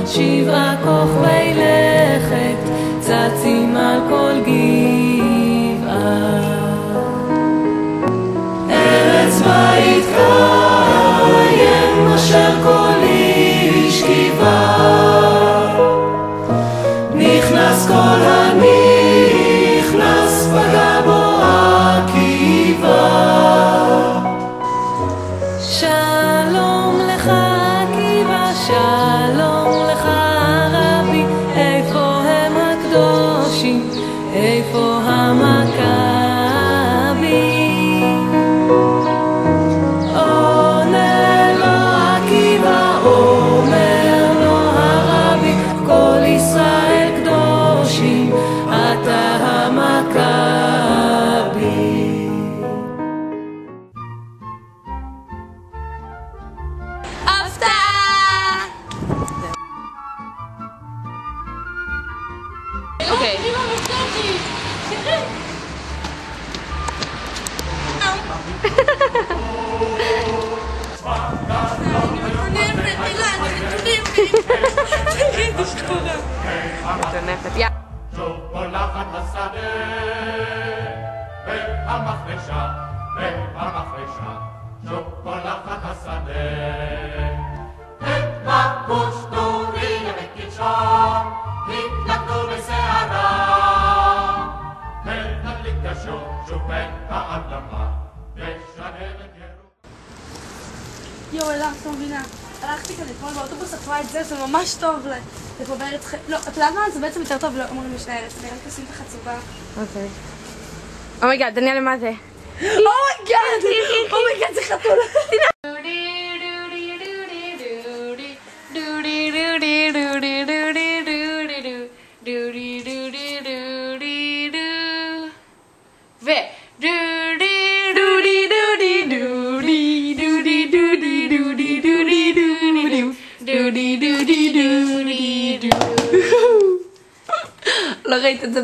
שבעה כוכבי לכת צצים על כל גבעה. ארץ בית קיים אשר כל איש קיווה, נכנס כל הנכנס פגע בו עקיבא. שלום לך עקיבא, שלום לך רבי, איפה הם הקדושים, איפה המכבים? עונה לו עקיבא, אומר לו הרבי, כל ישראל קדושים, אתה המכבי. Okay. Ja. שוקולחת השדה והמחרשה, והמחרשה, שוקולחת השדה. את בקוש טורי וקידשו התלכדו בסערה, ונדליק השוק שופט האדמה ושלהבת ירוק. יואו, אלך, לא מבינה. הלכתי כאן אתמול באוטובוס, אכלה את זה, זה ממש טוב זה פה בארץ חיים. לא, את יודעת מה? זה בעצם יותר טוב, לא אומרים משנה ארץ, אני רק אשים את החצובה. אוקיי. אומייגאד, דניאל, מה זה? אומייגאד! אומייגאד, זה חתול! לא ראית את זה